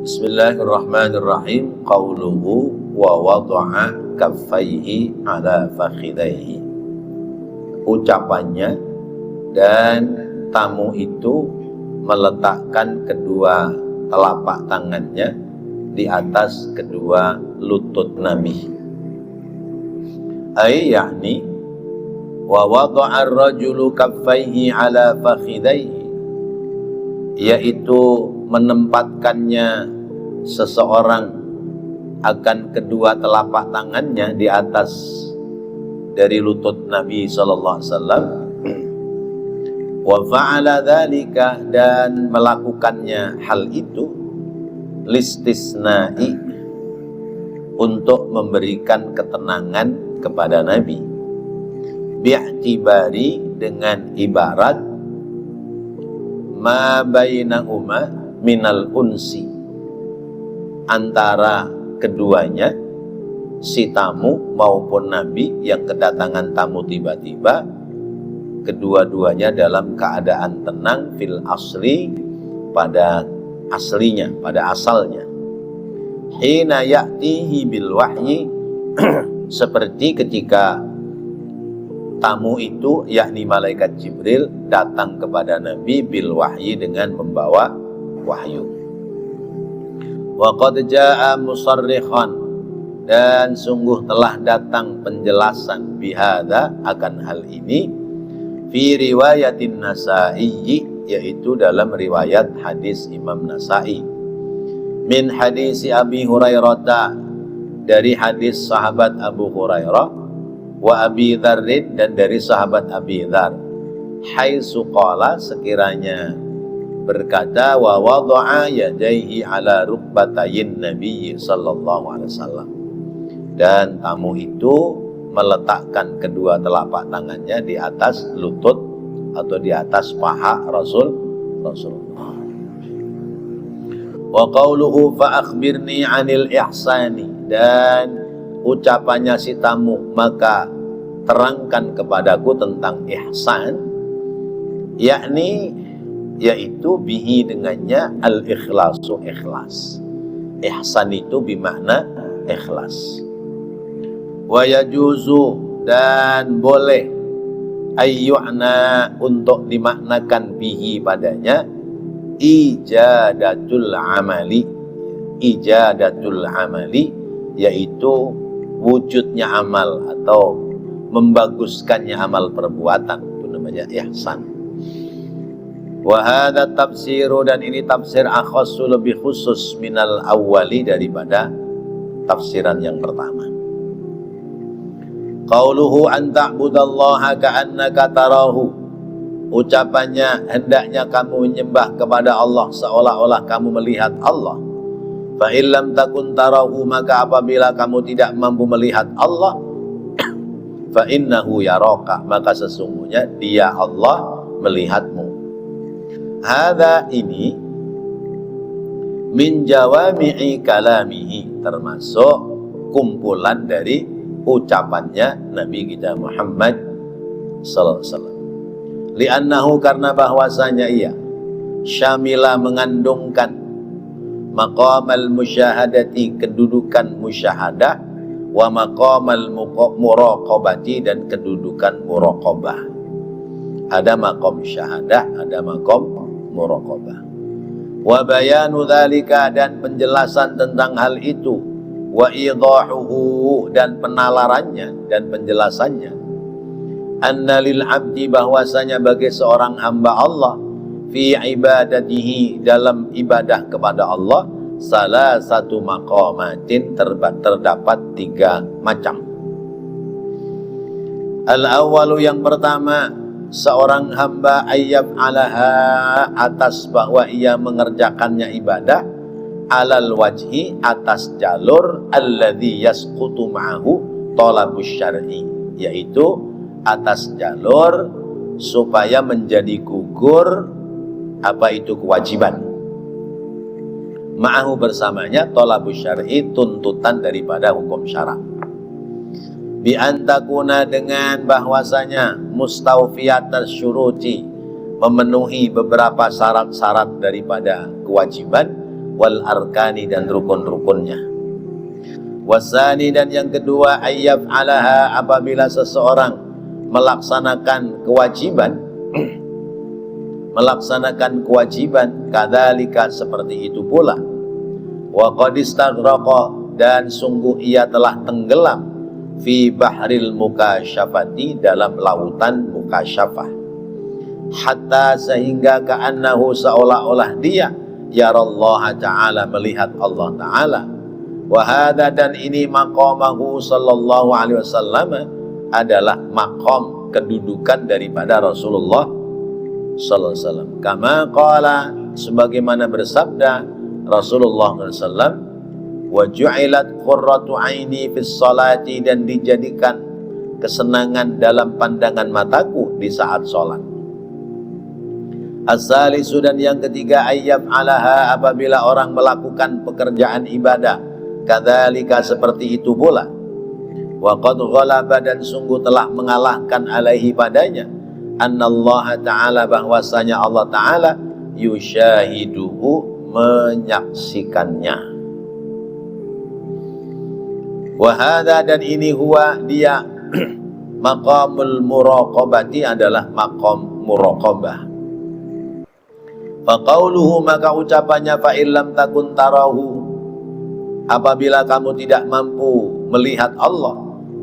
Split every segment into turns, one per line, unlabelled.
Bismillahirrahmanirrahim. Qauluhu wa wada'a kaffaihi ala fakhidaihi. Ucapannya, dan tamu itu meletakkan kedua telapak tangannya di atas kedua lutut Nabi. Ay yakni wa wada'a ar-rajulu kaffaihi ala fakhidaihi, yaitu menempatkannya seseorang akan kedua telapak tangannya di atas dari lutut Nabi sallallahu alaihi wasallam. Wa fa'ala dzalika, dan melakukannya hal itu listisna'i, untuk memberikan ketenangan kepada Nabi, bi'tibari, dengan ibarat ma bainahuma minal unsi, antara keduanya, si tamu maupun Nabi yang kedatangan tamu tiba-tiba, kedua-duanya dalam keadaan tenang fil asli, pada aslinya, pada asalnya. Hina ya'tihi bil wahyi, seperti ketika tamu itu, yakni malaikat Jibril, datang kepada Nabi bil wahyi, dengan membawa wahyu. Wa qad jaa'a musarrikhan, dan sungguh telah datang penjelasan bihadza, akan hal ini, fi riwayatin Nasa'i, yaitu dalam riwayat hadis Imam Nasa'i, min hadis Abi Hurairah, dari hadis sahabat Abu Hurairah, wa Abi Dzar, dan dari sahabat Abi Dzar, haitsu qala, sekiranya berkata, wa wada'a yadaihi ala rukbatayin Nabi sallallahu alaihi wasallam, dan tamu itu meletakkan kedua telapak tangannya di atas lutut atau di atas paha Rasulullah. Wa qauluhu fa akhbirni 'anil ihsani, dan ucapannya si tamu, maka terangkan kepadaku tentang ihsan, yakni, yaitu bihi, dengannya, al-ikhlasu, ikhlas. Ihsan itu bimakna ikhlas. Wa yajuzu, dan boleh, ayyu'na, untuk dimaknakan bihi, padanya, ijadatul amali, ijadatul amali, yaitu wujudnya amal atau membaguskannya amal perbuatan, itu namanya ihsan. Wa hadza tafsiru, dan ini tafsir akhassu, lebih khusus, minal awwali, daripada tafsiran yang pertama. Qauluhu an ta'budallaha ka'annaka tarahu, ucapannya, hendaknya kamu menyembah kepada Allah seolah-olah kamu melihat Allah. Fa illam takun tarahu, maka apabila kamu tidak mampu melihat Allah, fa innahu yaraka, maka sesungguhnya Dia, Allah, melihatmu. Hadza, ini, min jawami'i kalamihi, termasuk kumpulan dari ucapannya Nabi kita Muhammad sallallahu alaihi wasallam. Li'annahu, karena bahwasanya ia syamila, mengandungkan, maqamal musyahadati, kedudukan musyahadah, wa maqamal muraqabati, dan kedudukan muraqabah. Ada maqam syahadah, ada maqam muraqabah. Wa bayanu dzalika, dan penjelasan tentang hal itu, wa idahuhu, dan penalarannya dan penjelasannya, anna lil abdi, bahwasanya bagi seorang hamba Allah, fi ibadatihi, dalam ibadah kepada Allah, salah satu maqamatin, terdapat 3 macam. Al-awwalu, yang pertama, seorang hamba ayyab alaha, atas bahwa ia mengerjakannya ibadah, alal wajhi, atas jalur, alladhi yasqutu ma'ahu talabus syar'i, yaitu atas jalur supaya menjadi gugur apa itu kewajiban, ma'ahu, bersamanya, talabus syar'i, tuntutan daripada hukum syarak. Bi antakuna, dengan bahwasanya mustawfiyatas syuruti, memenuhi beberapa syarat-syarat daripada kewajiban, wal arkani dan rukun-rukunnya. Wasani dan yang kedua ayyaf'alaha apabila seseorang melaksanakan kewajiban kadzalika seperti itu pula. Wa qad istaghraqa dan sungguh ia telah tenggelam fi bahril mukasyafati dalam lautan mukasyafah, hatta sehingga ka'annahu seolah-olah dia yarallaha ta'ala melihat Allah ta'ala. Wa hadza dan ini maqamahu sallallahu alaihi wasallam adalah maqam kedudukan daripada Rasulullah sallallahu alaihi wasallam. Kama qala sebagaimana bersabda Rasulullah sallallahu alaihi wasallam, wa ju'ilat qurratu aini fis salati dan dijadikan kesenangan dalam pandangan mataku di saat sholat. As-salisu dan yang ketiga ayyaf'alaha apabila orang melakukan pekerjaan ibadah kadzalika seperti itu pula. Wa qad ghalaba dan sungguh telah mengalahkan alaihi padanya annallaha ta'ala bahwasanya Allah ta'ala yusyahiduhu menyaksikannya. Wahada dan ini huwa dia maqamul muraqabati adalah maqam muraqabah. Faqauluhu maka ucapannya fa illam takun tarahu apabila kamu tidak mampu melihat Allah,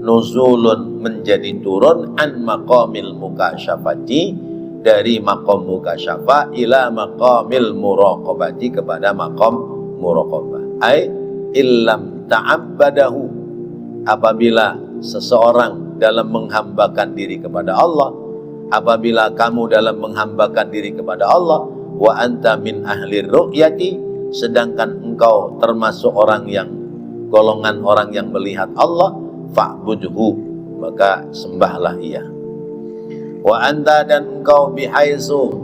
nuzulun menjadi turun an maqamil mukasyafati dari maqam mukasyafa ila maqamil muraqabati kepada maqam muraqabah. Ai illam ta'abbadahu apabila seseorang dalam menghambakan diri kepada Allah, apabila kamu dalam menghambakan diri kepada Allah, wa anta min ahli ru'yati sedangkan engkau termasuk orang yang golongan orang yang melihat Allah, fa'budhu maka sembahlah ia. Wa anta dan engkau bihaisu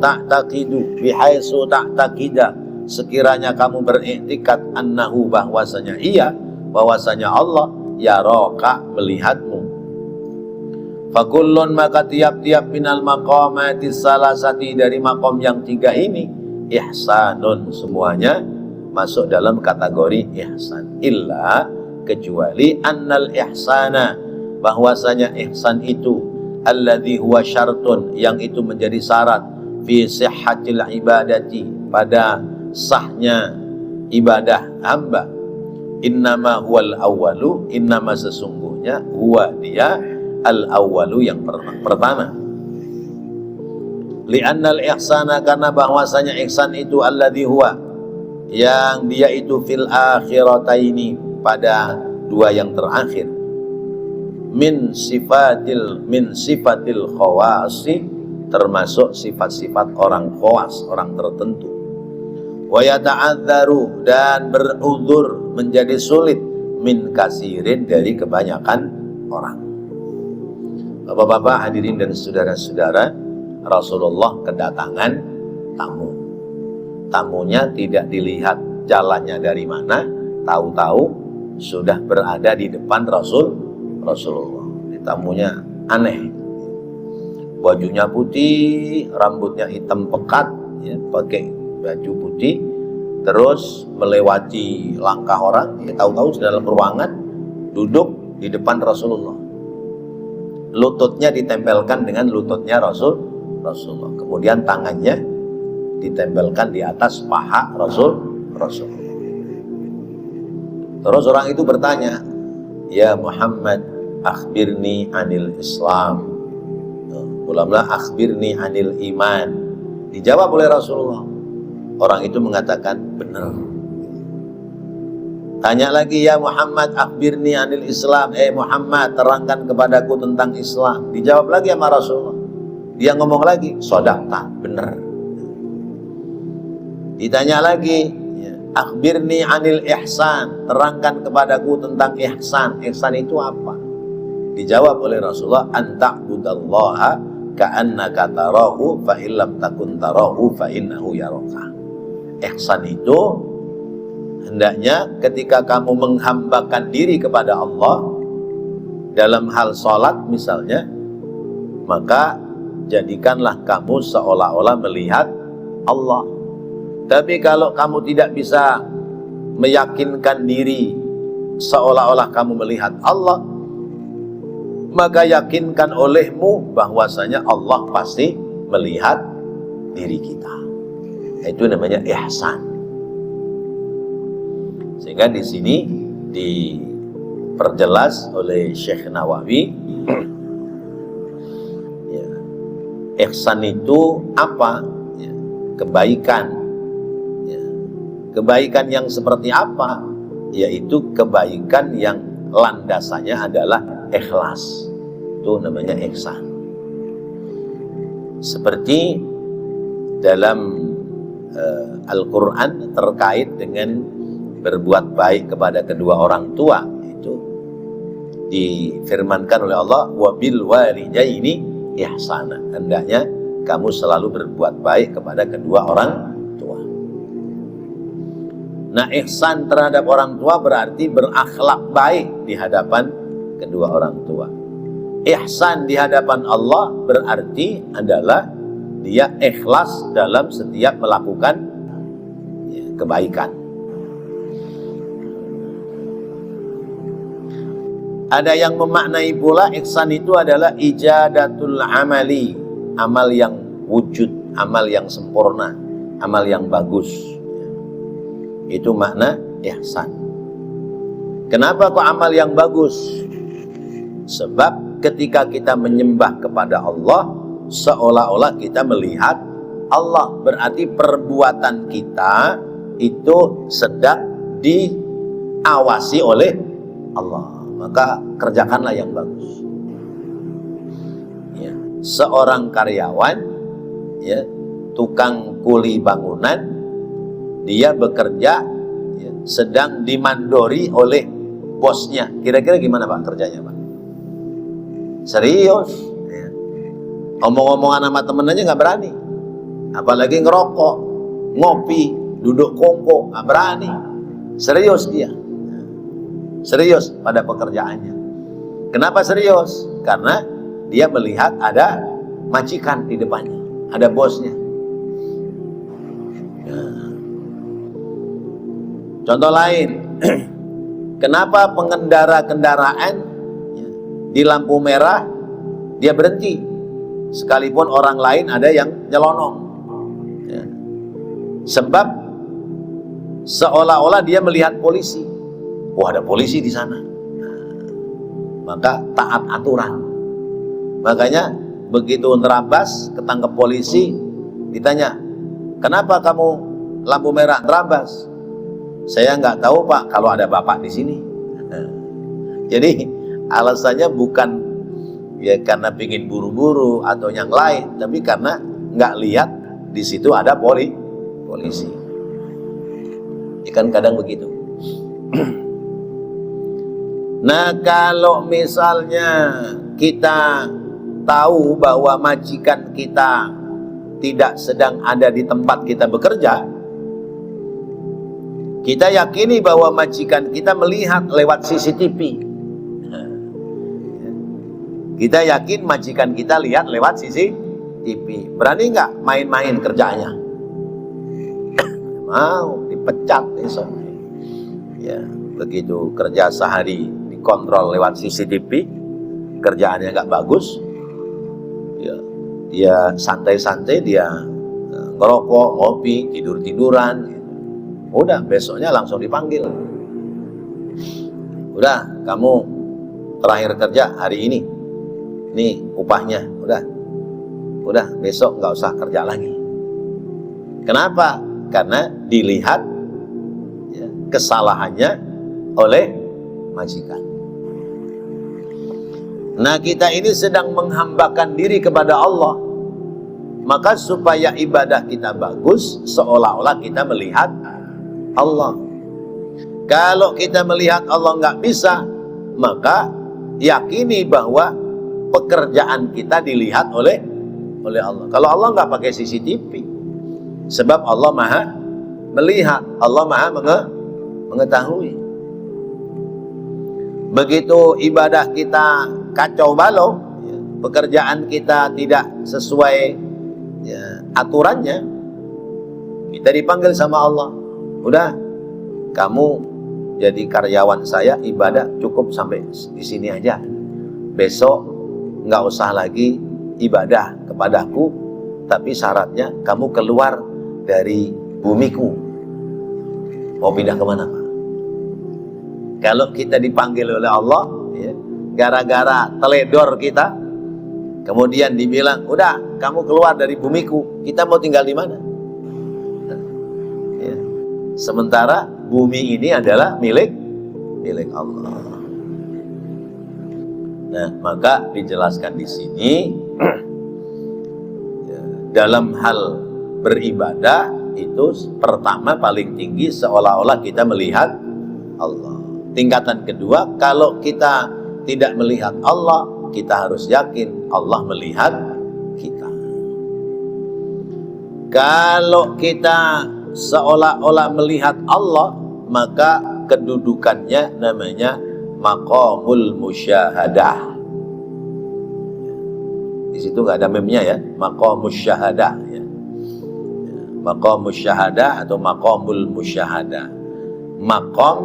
ta'taqida sekiranya kamu beriktikad annahu bahwasanya Allah yaraka melihatmu. Fakullun maka tiap-tiap minal maqamatis salasati dari maqam yang tiga ini ihsanun semuanya masuk dalam kategori ihsan, illa kecuali annal ihsana bahwasanya ihsan itu alladzi huwa syartun yang itu menjadi syarat fi sihhatil ibadati pada sahnya ibadah hamba. Innama huwal awwalu innama sesungguhnya huwa dia al awwalu yang pertama. Li'annal ihsana karena bahwasanya ihsan itu alladzi huwa yang dia itu fil akhirataini pada dua yang terakhir min sifatil khawasi termasuk sifat-sifat orang khawas orang tertentu. Wa yata'adzaru dan beruzur menjadi sulit min kasirin dari kebanyakan orang. Bapak-bapak hadirin dan saudara-saudara, Rasulullah kedatangan tamu. Tamunya tidak dilihat jalannya dari mana, tahu-tahu sudah berada di depan Rasulullah. Tamunya aneh, bajunya putih, rambutnya hitam pekat, ya, pakai baju putih, terus melewati langkah orang, ya, tahu-tahu dalam ruangan duduk di depan Rasulullah. Lututnya ditempelkan dengan lututnya Rasulullah. Kemudian tangannya ditempelkan di atas paha Rasulullah. Terus orang itu bertanya, ya Muhammad, akhbirni anil Islam. Ulamlah akhbirni anil iman. Dijawab oleh Rasulullah. Orang itu mengatakan benar. Tanya lagi, ya Muhammad akhbirni anil Islam. Muhammad terangkan kepadaku tentang Islam. Dijawab lagi sama Rasulullah. Dia ngomong lagi, sodaqta, benar. Ditanya lagi, akhbirni anil ihsan. Terangkan kepadaku tentang ihsan. Ihsan itu apa? Dijawab oleh Rasulullah, anta'budallaha ka'annaka tarahu fa illam takun tarahu fa innahu yaraka. Ihsan itu hendaknya ketika kamu menghambakan diri kepada Allah dalam hal sholat misalnya, maka jadikanlah kamu seolah-olah melihat Allah. Tapi kalau kamu tidak bisa meyakinkan diri seolah-olah kamu melihat Allah, maka yakinkan olehmu bahwasanya Allah pasti melihat diri kita. Itu namanya ihsan. Sehingga di sini diperjelas oleh Syekh Nawawi, ya, ihsan itu apa? Ya, kebaikan. Ya, kebaikan yang seperti apa? Yaitu kebaikan yang landasannya adalah ikhlas. Itu namanya ihsan. Seperti dalam Al-Quran terkait dengan berbuat baik kepada kedua orang tua, itu difirmankan oleh Allah, wa bil walidaini ihsana, hendaknya kamu selalu berbuat baik kepada kedua orang tua. Nah, ihsan terhadap orang tua berarti berakhlak baik di hadapan kedua orang tua. Ihsan di hadapan Allah berarti adalah dia ikhlas dalam setiap melakukan kebaikan. Ada yang memaknai pula ihsan itu adalah ijadatul amali, amal yang wujud, amal yang sempurna, amal yang bagus. Itu makna ihsan. Kenapa kok amal yang bagus? Sebab ketika kita menyembah kepada Allah, seolah-olah kita melihat Allah, berarti perbuatan kita itu sedang diawasi oleh Allah. Maka kerjakanlah yang bagus. Ya. Seorang karyawan, ya, tukang kuli bangunan, dia bekerja, ya, sedang dimandori oleh bosnya. Kira-kira gimana Pak kerjanya Pak? Serius. Ya. Omong-omongan sama temen aja nggak berani. Apalagi ngerokok, ngopi, duduk kongko, nggak berani. Serius dia. Serius pada pekerjaannya. Kenapa serius? Karena dia melihat ada majikan di depannya, ada bosnya. Nah. Contoh lain, kenapa pengendara kendaraan di lampu merah dia berhenti, sekalipun orang lain ada yang nyelonong? Ya. Sebab seolah-olah dia melihat polisi. Oh, ada polisi di sana. Nah, maka taat aturan. Makanya begitu nerabas ketangkep polisi, ditanya, kenapa kamu lampu merah nerabas? Saya nggak tahu Pak, kalau ada bapak di sini. Nah, jadi alasannya bukan ya karena pingin buru-buru atau yang lain, tapi karena nggak lihat di situ ada polisi. Ikan kadang begitu. Nah, kalau misalnya kita tahu bahwa majikan kita tidak sedang ada di tempat kita bekerja, kita yakini bahwa majikan kita melihat lewat CCTV. Kita yakin majikan kita lihat lewat CCTV. Berani nggak main-main kerjanya? Mau dipecat besok. Ya, begitu kerja sehari kontrol lewat CCTV, kerjaannya nggak bagus, ya, dia santai-santai, dia ngerokok, ngopi, tidur-tiduran, gitu. Udah besoknya langsung dipanggil. Udah, kamu terakhir kerja hari ini, nih upahnya, udah besok nggak usah kerja lagi. Kenapa? Karena dilihat ya, kesalahannya oleh majikan. Nah, kita ini sedang menghambakan diri kepada Allah. Maka supaya ibadah kita bagus, seolah-olah kita melihat Allah. Kalau kita melihat Allah nggak bisa, maka yakini bahwa pekerjaan kita dilihat oleh Allah. Kalau Allah nggak pakai CCTV, sebab Allah maha melihat, Allah maha mengetahui. Begitu ibadah kita kacau balau, ya, pekerjaan kita tidak sesuai ya, aturannya, kita dipanggil sama Allah. Udah, kamu jadi karyawan saya, ibadah cukup sampai di sini aja. Besok nggak usah lagi ibadah kepadaku, tapi syaratnya kamu keluar dari bumiku. Mau pindah kemana, Pak? Kalau kita dipanggil oleh Allah, ya, gara-gara teledor kita, kemudian dibilang, udah kamu keluar dari bumiku, kita mau tinggal di mana? Ya. Sementara bumi ini adalah milik Allah. Nah, maka dijelaskan di sini ya, dalam hal beribadah itu pertama paling tinggi seolah-olah kita melihat Allah. Tingkatan kedua, kalau kita tidak melihat Allah, kita harus yakin Allah melihat kita. Kalau kita seolah-olah melihat Allah, maka kedudukannya namanya maqamul musyahadah. Di situ nggak ada memnya ya, maqamul syahadah ya. Maqamul syahadah atau maqamul musyahadah. Maqam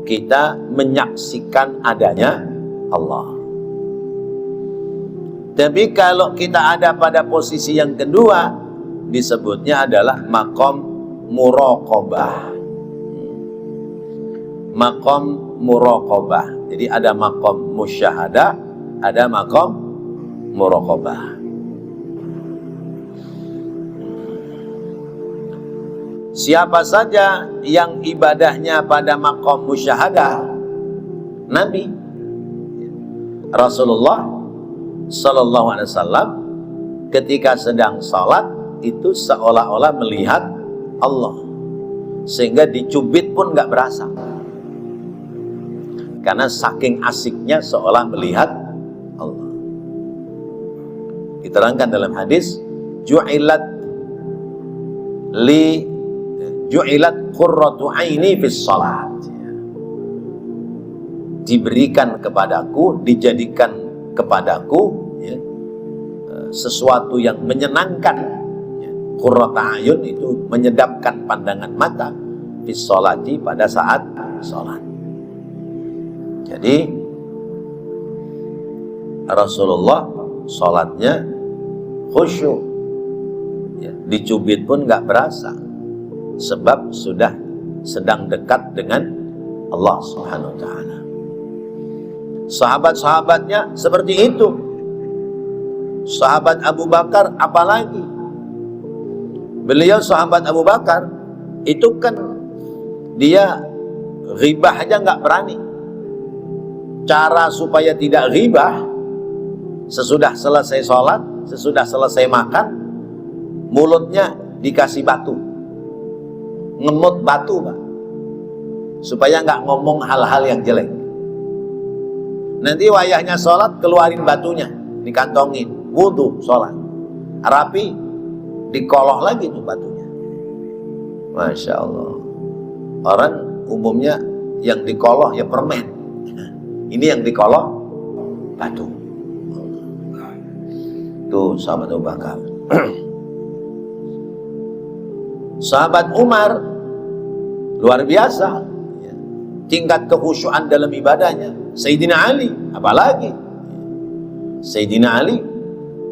kita menyaksikan adanya Allah. Tapi kalau kita ada pada posisi yang kedua, disebutnya adalah maqam muraqabah. Maqam muraqabah. Jadi ada maqam musyahadah, ada maqam muraqabah. Siapa saja yang ibadahnya pada maqam musyahadah, Nabi Rasulullah Sallallahu Alaihi Wasallam ketika sedang salat itu seolah-olah melihat Allah, sehingga dicubit pun nggak berasa, karena saking asiknya seolah melihat Allah. Diterangkan dalam hadis, ju'ilat qurratu aini fis salat. Diberikan kepadaku, dijadikan kepadaku ya, sesuatu yang menyenangkan. Qurratu ayun itu menyedapkan pandangan mata fis salati, pada saat salat. Jadi Rasulullah salatnya khusyuk ya, dicubit pun nggak berasa, sebab sudah sedang dekat dengan Allah Subhanahu wa ta'ala. Sahabat-sahabatnya seperti itu. Sahabat Abu Bakar apalagi. Beliau sahabat Abu Bakar itu kan dia ghibah aja nggak berani. Cara supaya tidak ghibah, sesudah selesai sholat, sesudah selesai makan, mulutnya dikasih batu, ngemut batu, Pak, supaya nggak ngomong hal-hal yang jelek. Nanti wayahnya sholat, keluarin batunya, dikantongin, wudhu, sholat, rapi, dikoloh lagi tuh batunya. Masya Allah. Orang umumnya yang dikoloh ya permen, ini yang dikoloh batu. Tuh sahabat Abu Bakar. Sahabat Umar luar biasa tingkat kekhusyuan dalam ibadahnya. Sayyidina Ali apalagi. Sayyidina Ali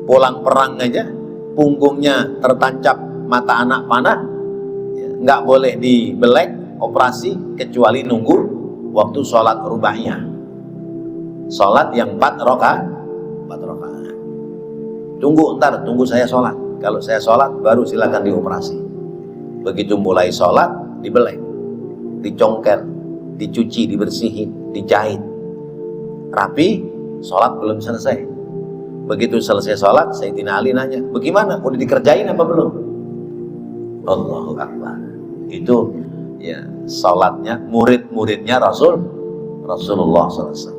pulang perang aja punggungnya tertancap mata anak panah, nggak boleh dibelek operasi kecuali nunggu waktu sholat rubaiyah, sholat yang 4 rakaat. Tunggu saya sholat, kalau saya sholat baru silakan dioperasi. Begitu mulai sholat dibelek, dicongkel, dicuci, dibersihin, dijahit rapi, sholat belum selesai. Begitu selesai sholat, Sayyidina Ali nanya, bagaimana? Udah dikerjain apa belum? Allahu Akbar. Itu ya sholatnya murid-muridnya Rasulullah SAW.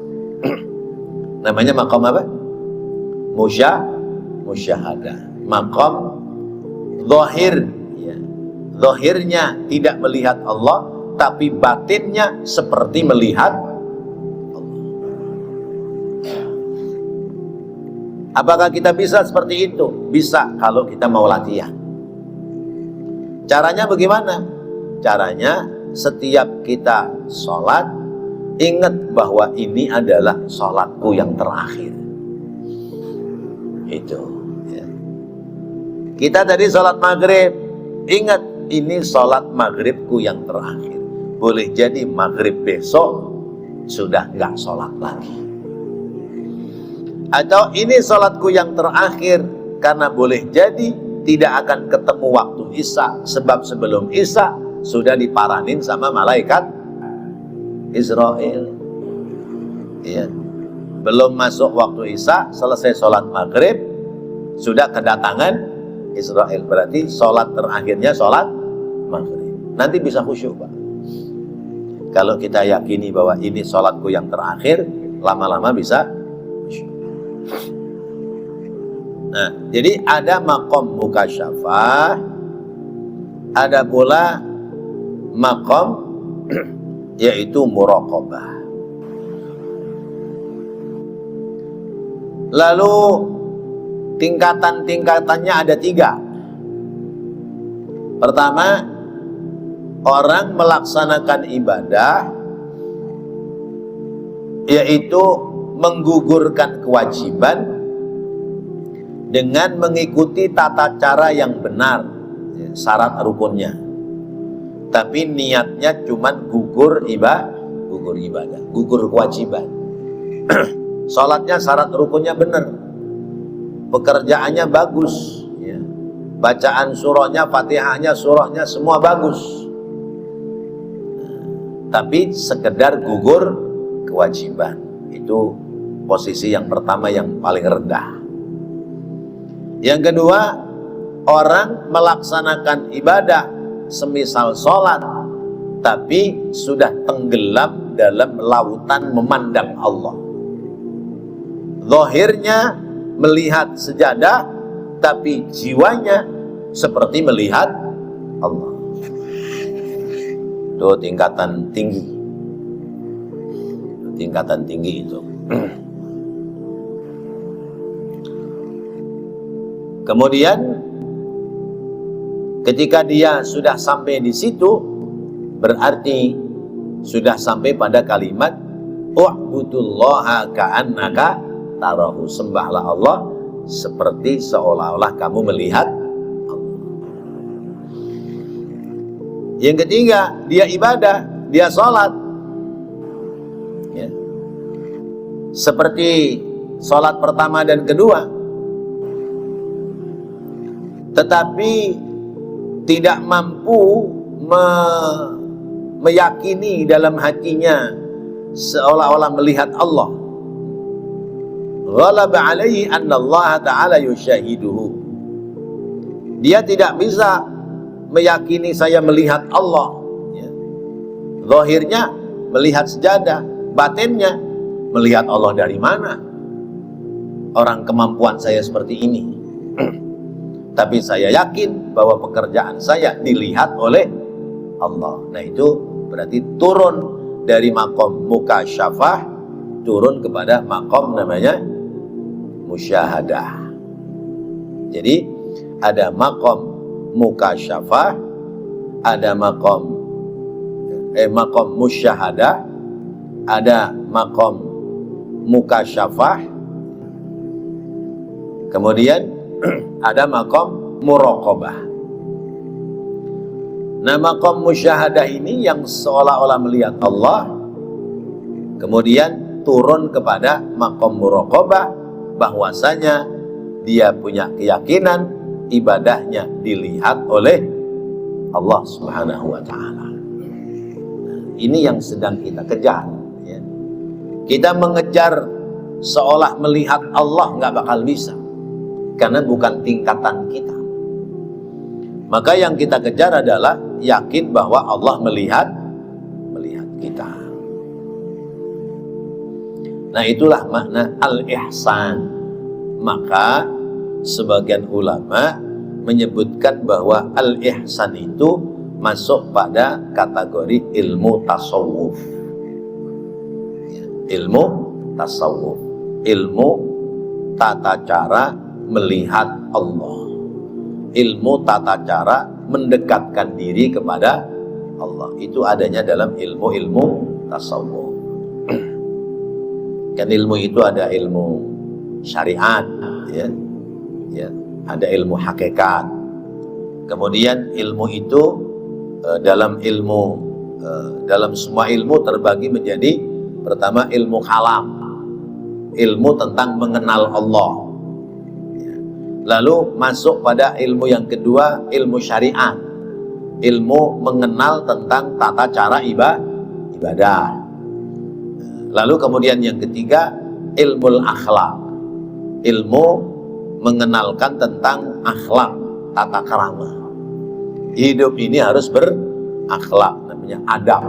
Namanya maqam apa? Musyahadah. Maqam zahir ya. Zahirnya tidak melihat Allah, tapi batinnya seperti melihat Allah. Apakah kita bisa seperti itu? Bisa kalau kita mau latihan. Caranya bagaimana? Caranya setiap kita sholat, ingat bahwa ini adalah sholatku yang terakhir. Itu ya. Kita tadi sholat maghrib, ingat ini sholat maghribku yang terakhir. Boleh jadi maghrib besok sudah nggak sholat lagi. Atau ini sholatku yang terakhir, karena boleh jadi tidak akan ketemu waktu Isya, sebab sebelum Isya sudah diparanin sama malaikat Israel. Ya. Belum masuk waktu Isya, selesai sholat maghrib, sudah kedatangan Israel. Berarti sholat terakhirnya sholat maghrib. Nanti bisa khusyuk, Pak. Kalau kita yakini bahwa ini sholatku yang terakhir, lama-lama bisa khusyuk. Nah, jadi ada maqam mukasyafah, ada pula maqam yaitu muraqabah. Lalu tingkatan-tingkatannya ada 3. Pertama, orang melaksanakan ibadah yaitu menggugurkan kewajiban dengan mengikuti tata cara yang benar, syarat rukunnya. Tapi niatnya cuman gugur ibadah, gugur kewajiban. Sholatnya syarat rukunnya benar, pekerjaannya bagus, ya. Bacaan surahnya, fatihahnya, surahnya semua bagus. Tapi sekedar gugur kewajiban, itu posisi yang pertama yang paling rendah. Yang kedua, orang melaksanakan ibadah semisal sholat, tapi sudah tenggelam dalam lautan memandang Allah. Zahirnya melihat sejadah, tapi jiwanya seperti melihat Allah. Itu tingkatan tinggi. Tingkatan tinggi itu. Kemudian ketika dia sudah sampai di situ, berarti sudah sampai pada kalimat u'budullaha ka'annaka tarahu, sembahlah Allah seperti seolah-olah kamu melihat Allah. Yang ketiga, dia ibadah, dia sholat, ya. Seperti sholat pertama dan kedua, tetapi tidak mampu meyakini dalam hatinya seolah-olah melihat Allah. Ghalaba alaihi anna Allah ta'ala yushahiduhu. Dia tidak bisa meyakini saya melihat Allah, ya. Zahirnya melihat sejadah, batinnya melihat Allah dari mana? Orang kemampuan saya seperti ini. Tapi saya yakin bahwa pekerjaan saya dilihat oleh Allah. Nah, itu berarti turun dari maqam mukasyafah, turun kepada maqam namanya musyahadah. Jadi ada maqam mukasyafah, ada maqam musyahadah, ada maqam mukasyafah, kemudian ada maqam muraqabah. Nah, maqam musyahadah ini yang seolah-olah melihat Allah, kemudian turun kepada maqam muraqabah, bahwasanya dia punya keyakinan ibadahnya dilihat oleh Allah Subhanahu wa ta'ala. Ini yang sedang kita kejar, ya. Kita mengejar seolah melihat Allah nggak bakal bisa, karena bukan tingkatan kita. Maka yang kita kejar adalah yakin bahwa Allah melihat kita. Nah, itulah makna al-ihsan. Maka sebagian ulama menyebutkan bahwa al-ihsan itu masuk pada kategori ilmu tasawuf. Ilmu tasawuf, ilmu tata cara melihat Allah, ilmu tata cara mendekatkan diri kepada Allah. Itu adanya dalam ilmu-ilmu tasawuf. Kan ilmu itu ada ilmu syariat, ya, ya, ada ilmu hakikat. Kemudian ilmu itu dalam semua ilmu terbagi menjadi pertama ilmu kalam, ilmu tentang mengenal Allah. Lalu masuk pada ilmu yang kedua, ilmu syariat, ilmu mengenal tentang tata cara ibadah. Lalu kemudian yang ketiga, ilmu akhlak, ilmu mengenalkan tentang akhlak, tata krama. Hidup ini harus berakhlak, namanya adab.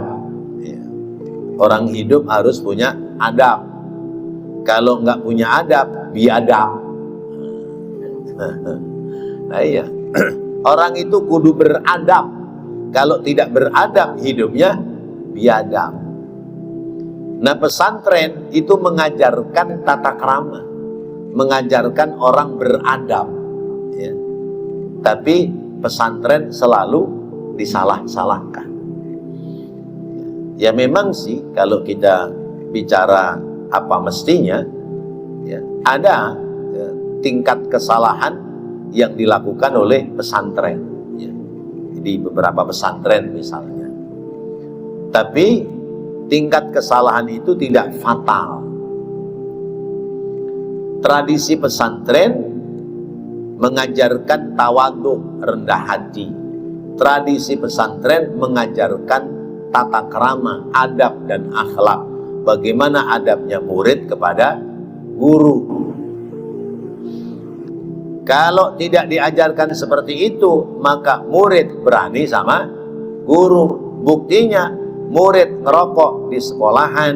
Orang hidup harus punya adab. Kalau nggak punya adab, biadab. Nah iya, orang itu kudu beradab. Kalau tidak beradab, hidupnya biadab. Nah, pesantren itu mengajarkan tata krama, mengajarkan orang beradab, ya. Tapi pesantren selalu disalah-salahkan. Ya memang sih kalau kita bicara apa mestinya, ya, ada tingkat kesalahan yang dilakukan oleh pesantren, ya, di beberapa pesantren misalnya. Tapi tingkat kesalahan itu tidak fatal. Tradisi pesantren mengajarkan tawadhu, rendah hati. Tradisi pesantren mengajarkan tata krama, adab dan akhlak. Bagaimana adabnya murid kepada guru. Kalau tidak diajarkan seperti itu, maka murid berani sama guru. Buktinya murid ngerokok di sekolahan,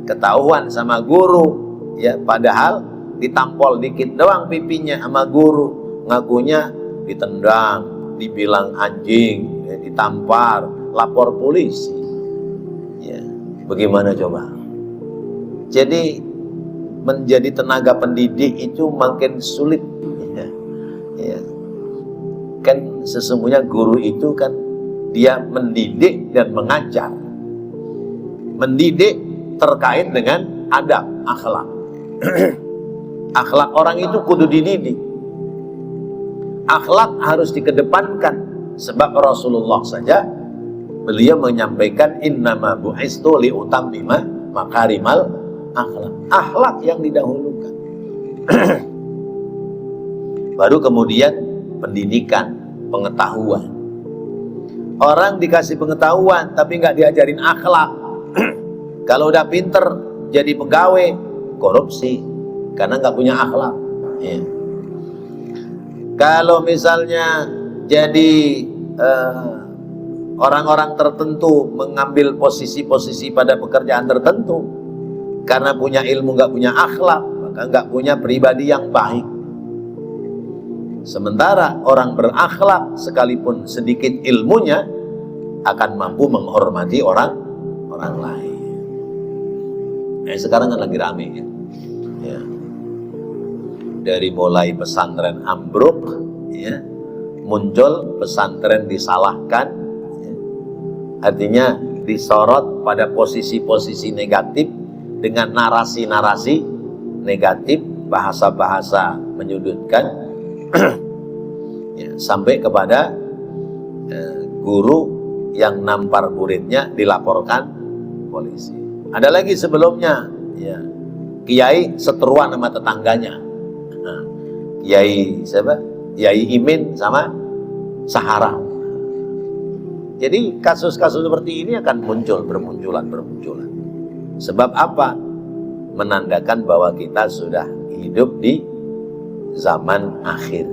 ketahuan sama guru, ya, padahal ditampol dikit doang pipinya sama guru, ngakunya ditendang, dibilang anjing, ya, ditampar, lapor polisi. Ya, bagaimana coba? Jadi menjadi tenaga pendidik itu makin sulit, ya. Ya. Kan sesungguhnya guru itu kan dia mendidik dan mengajar. Mendidik terkait dengan adab, akhlak. Akhlak orang itu kudu dididik. Akhlak harus dikedepankan. Sebab Rasulullah saja, beliau menyampaikan innama bu'istu liutammima makarimal akhlak. Akhlak yang didahulukan. Baru kemudian pendidikan, pengetahuan. Orang dikasih pengetahuan tapi nggak diajarin akhlak. Kalau udah pinter jadi pegawai, korupsi karena nggak punya akhlak. Ya. Kalau misalnya jadi orang-orang tertentu mengambil posisi-posisi pada pekerjaan tertentu karena punya ilmu nggak punya akhlak, maka nggak punya pribadi yang baik. Sementara orang berakhlak sekalipun sedikit ilmunya akan mampu menghormati orang lain. Nah, sekarang kan lagi rame, ya. Ya. Dari mulai pesantren ambruk, ya, muncul pesantren disalahkan, ya. Artinya disorot pada posisi-posisi negatif dengan narasi-narasi negatif, bahasa-bahasa menyudutkan, ya, sampai kepada guru yang nampar muridnya dilaporkan polisi. Ada lagi sebelumnya, ya, kiai seteruan sama tetangganya. Nah, kiai siapa? Kiai Imin sama Sahara. Jadi kasus-kasus seperti ini akan muncul, bermunculan. Sebab apa? Menandakan bahwa kita sudah hidup di zaman akhir.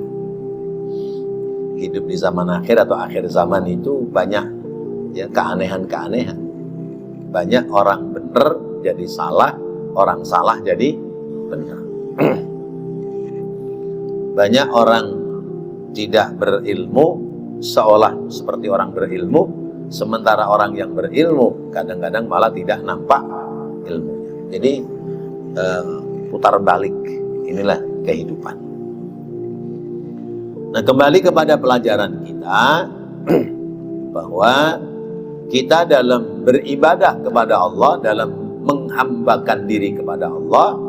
Hidup di zaman akhir atau akhir zaman itu banyak, ya, keanehan-keanehan. Banyak orang benar jadi salah, orang salah jadi benar. Banyak orang tidak berilmu seolah seperti orang berilmu, sementara orang yang berilmu kadang-kadang malah tidak nampak ilmunya. Jadi putar balik, inilah kehidupan. Nah, kembali kepada pelajaran kita bahwa kita dalam beribadah kepada Allah, dalam menghambakan diri kepada Allah,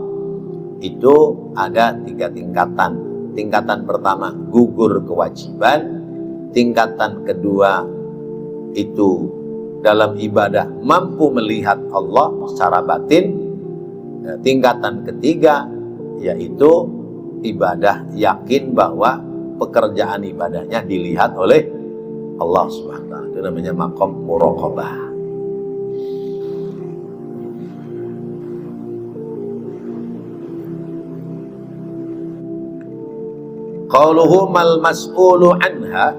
itu ada 3 tingkatan. Tingkatan pertama, gugur kewajiban. Tingkatan kedua, itu dalam ibadah mampu melihat Allah secara batin. Tingkatan ketiga, yaitu ibadah yakin bahwa pekerjaan ibadahnya dilihat oleh Allah Subhanahu wa ta'ala. Itu namanya maqam muraqabah. Qauluhu mal mas'ulu anha,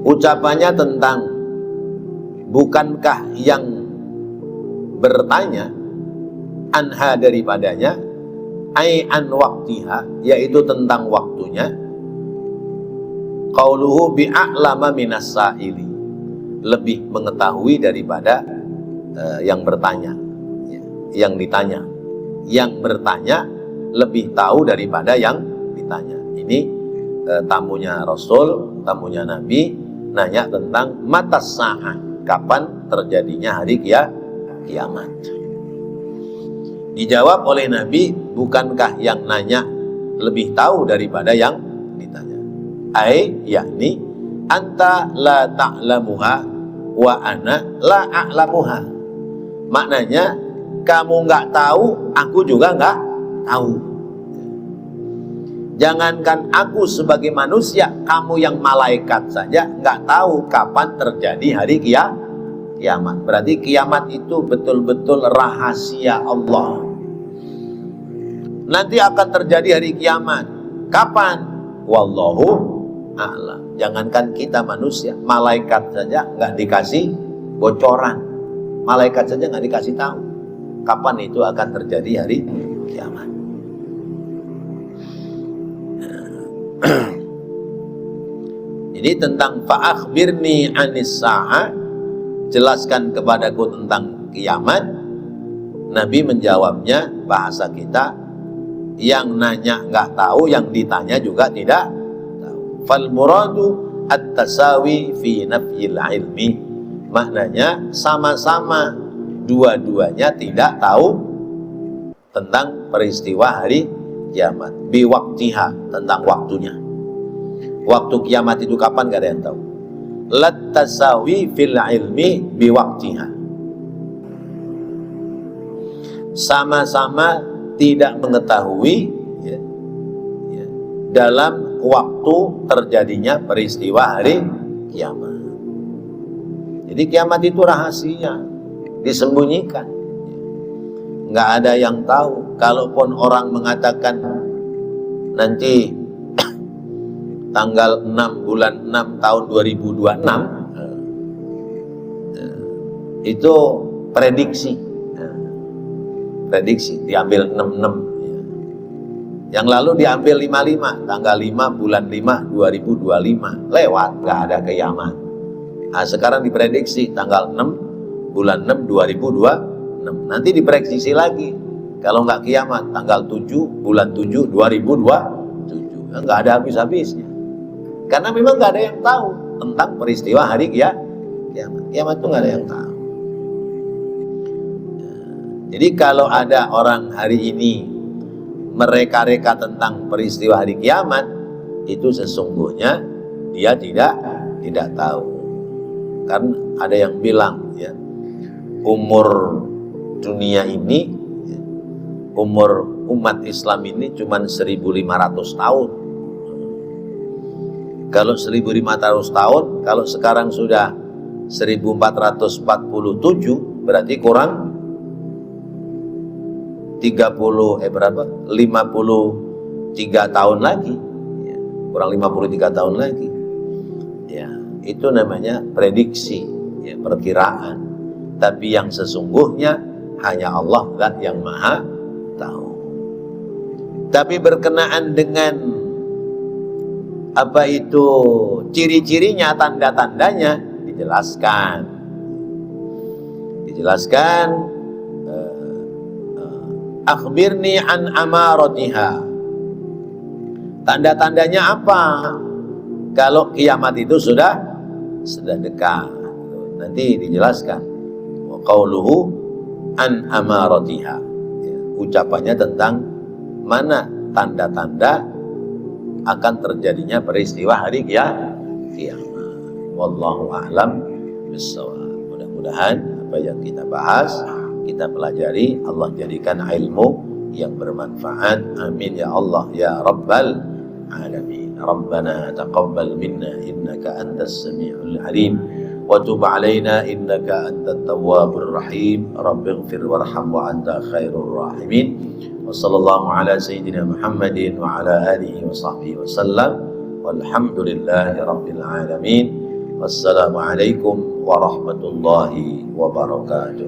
ucapannya tentang bukankah yang bertanya anha daripadanya, ai an waktiha, yaitu tentang waktunya. Qauluhu bi'a'lama minas sa'ili, lebih mengetahui daripada yang bertanya, yang ditanya. Yang bertanya lebih tahu daripada yang ditanya. Ini tamunya Rasul, tamunya Nabi, nanya tentang matas sa'ah, kapan terjadinya hari kiamat. Dijawab oleh Nabi, bukankah yang nanya lebih tahu daripada yang ditanya? Ai, yakni anta la ta'lamuha wa ana la a'lamuha. Maknanya, kamu nggak tahu, aku juga nggak tahu. Jangankan aku sebagai manusia, kamu yang malaikat saja nggak tahu kapan terjadi hari kiamat. Berarti kiamat itu betul-betul rahasia Allah. Nanti akan terjadi hari kiamat. Kapan? Wallahu a'lam. Jangankan kita manusia, malaikat saja nggak dikasih bocoran. Malaikat saja nggak dikasih tahu kapan itu akan terjadi hari kiamat. Jadi tentang fa'akhbirni anis sa'ah, jelaskan kepadaku tentang kiamat. Nabi menjawabnya bahasa kita, yang nanya nggak tahu, yang ditanya juga tidak tahu. Fal muradu at-tasawi fi nafyil ilmi, maknanya sama-sama dua-duanya tidak tahu tentang peristiwa hari kiamat. Biwaktiha, tentang waktunya. Waktu kiamat itu kapan gak ada yang tahu. Lat tasawi fil ilmi biwaktiha, sama-sama tidak mengetahui dalam waktu terjadinya peristiwa hari kiamat. Jadi kiamat itu rahasia, disembunyikan, nggak ada yang tahu. Kalaupun orang mengatakan nanti tanggal 6 bulan 6 tahun 2026, itu prediksi, diambil 66, yang lalu diambil 55, tanggal 5 bulan 5 2025, lewat, nggak ada kiamat. Nah, sekarang diprediksi tanggal 6 bulan 6 2026, nanti diprediksi lagi kalau nggak kiamat tanggal 7 bulan 7 2027, nggak ada habis-habisnya. Karena memang nggak ada yang tahu tentang peristiwa hari kiamat. Kiamat itu nggak ada yang tahu. Jadi kalau ada orang hari ini mereka-reka tentang peristiwa hari kiamat, itu sesungguhnya dia tidak tahu. Karena ada yang bilang, ya, umur dunia ini, umur umat Islam ini cuma 1500 tahun. Kalau 1500 tahun, kalau sekarang sudah 1447, berarti kurang 53 tahun lagi, ya, kurang 53 tahun lagi. Ya, itu namanya prediksi, ya, perkiraan. Tapi yang sesungguhnya hanya Allah lah yang maha tahu. Tapi berkenaan dengan apa itu ciri-cirinya, tanda-tandanya, dijelaskan akhbirni an amaratiha, tanda-tandanya apa kalau kiamat itu sudah dekat. nanti dijelaskan. Wa qauluhu an amaratiha. Ya, ucapannya tentang mana tanda-tanda akan terjadinya peristiwa hari kiamat. Wallahu a'lam bissawab. Mudah-mudahan apa yang kita bahas, kita pelajari, Allah jadikan ilmu yang bermanfaat. Amin ya Allah ya Rabbal alamin. Rabbana taqabbal minna innaka antas samiul alim wa tub alaina innaka antat tawwabur rahim. Rabbighfir warham wa anta khairur rahimin. Wa sallallahu ala sayyidina Muhammadin wa ala alihi wa sahbihi wa sallam. Walhamdulillahi rabbil alamin. Wassalamualaikum warahmatullahi wabarakatuh.